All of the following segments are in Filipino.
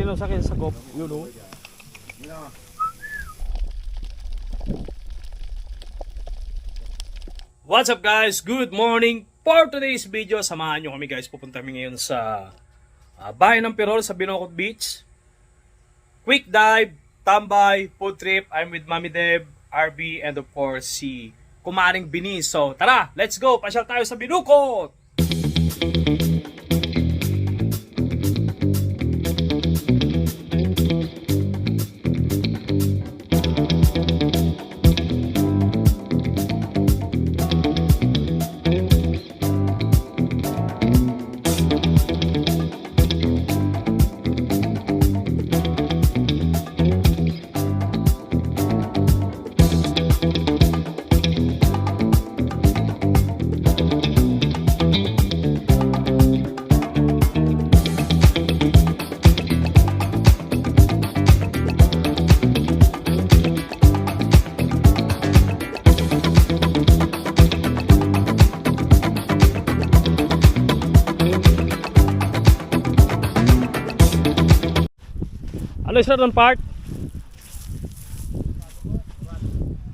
Kanino sakit sa gop? Yun o. What's up guys? Good morning! For today's video, samahan nyo kami guys. Pupunta kami ngayon sa bayan ng Pirol sa Binocot Beach. Quick dive, tambay, food trip. I'm with Mami Deb, RB, and of course si Kumaring Bini. So tara, let's go! Pasyal tayo sa Binocot! Ano yung Southern Park?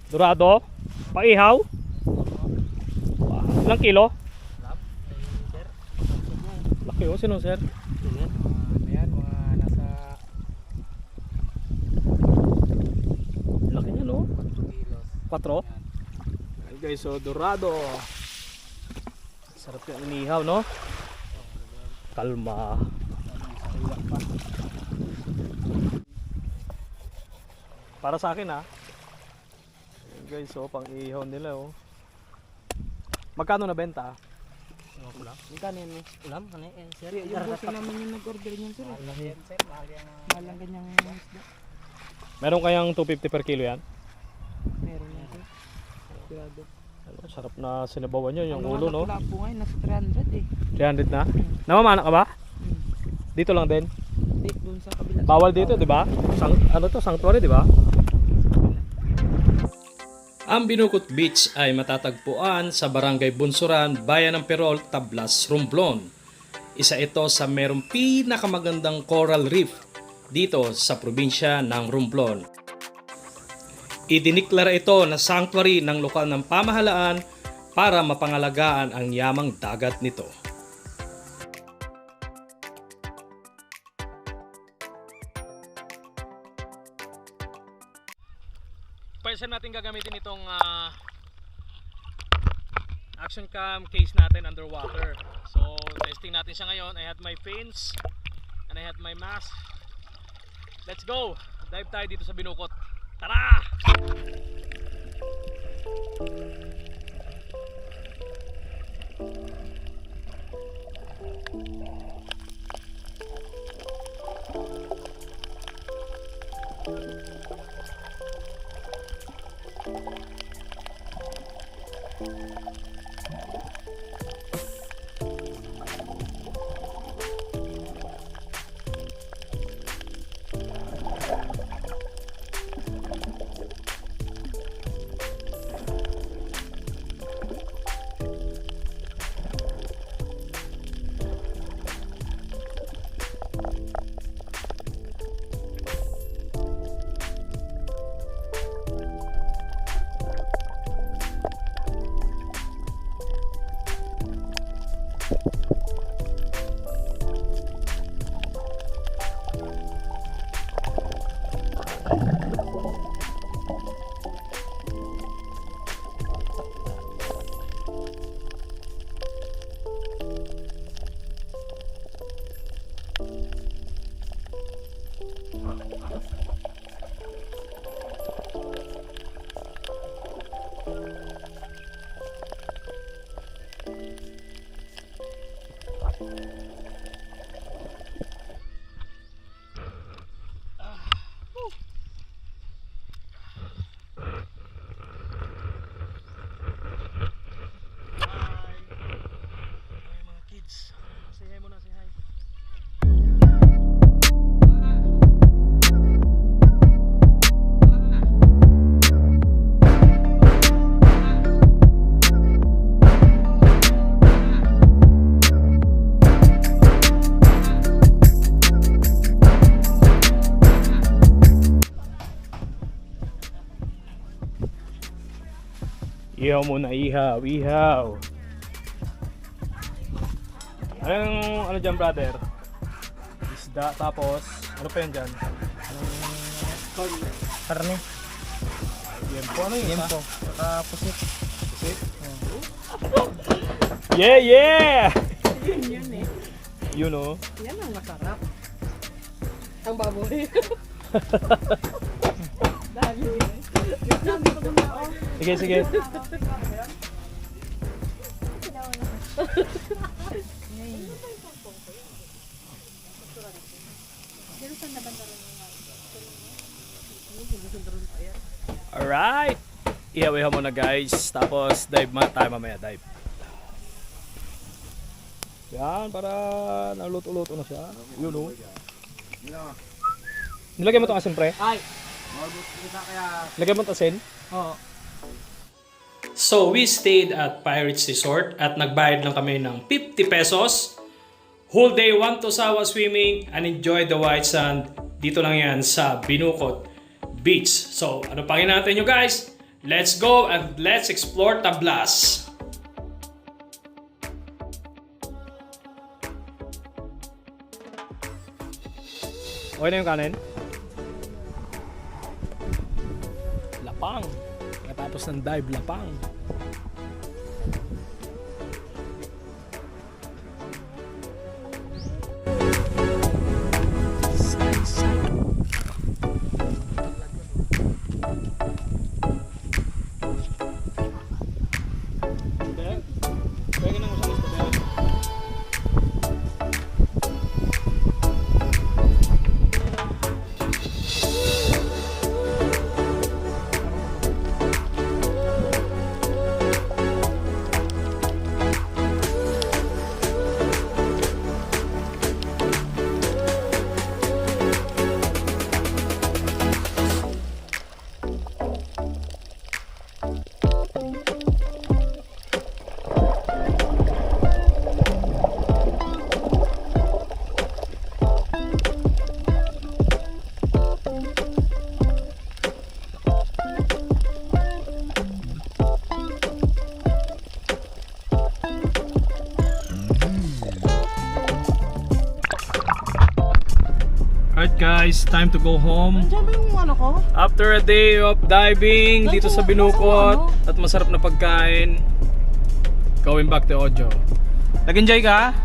Dorado? Paihaw? Ilang kilo? Laki o, sino sir? Ayan, mga nasa Laki niya no? 4 kilos. 4? Ay guys, so Dorado. Sarap yung inihaw no? Kalma. Para sa akin ha. Ayan guys, so pang ihaw nila oh. Magkano na benta? Ulam? Magkano yan? Ulam? Ano yan? Sir? Yung boss namin yung nag-order niyan sir. Mahal lang yan, sir. Mahal lang ganyang isda. Meron kayang 250 per kilo yan? Meron yan sir. Sigurado. Ano, sarap na sinabawan nyo yung Ang ulo no? mga po ngayon nasa 300 eh. 300 na? Namamana ka ba? Dito lang din? Date dun sa kabila. Bawal dito, di ba? Ano to, sanctuary, di ba? Ang Binocot Beach ay matatagpuan sa Barangay Bunsuran, Bayan ng Pirol, Tablas, Romblon. Isa ito sa merong pinakamagandang coral reef dito sa probinsya ng Romblon. Idiniklara ito na sanctuary ng lokal ng pamahalaan para mapangalagaan ang yamang dagat nito. First time natin gagamitin itong action cam case natin underwater. So testing natin siya ngayon. I had my fins and I had my mask. Let's go! Dive tayo dito sa Binocot. Tara! Ihaw muna, ihaw. Ano dyan, brother? Isda, tapos, ano pa yan dyan? Karne. Yempo, ano yun? Yempo. Saka pusit. Pusit? Yeah! Yun eh. You know? Yan ang masarap. Ang baboy. Dami eh. Sabi ko gumao. Sige. Alright! Ihaw-ihaw muna guys. Tapos dive tayo mamaya. Dive. Yan, para naluto-luto na siya. You know. Nilagay mo itong asin, pre? Ay! Nilagay mo itong asin? Oo. So, we stayed at Pirates Resort at nagbayad lang kami ng 50 pesos. Whole day, 1 to Sawa swimming and enjoy the white sand. Dito lang yan sa Binukot Beach. So, ano pang natin nyo guys? Let's go and let's explore Tablas. Okay na yung kanin? Lapang. Katapos ng dive, lapang. Alright guys, time to go home. Diyan ba yung ano ko? After a day of diving dito sa Binukot at masarap na pagkain, going back to Ojo. Nag-enjoy ka?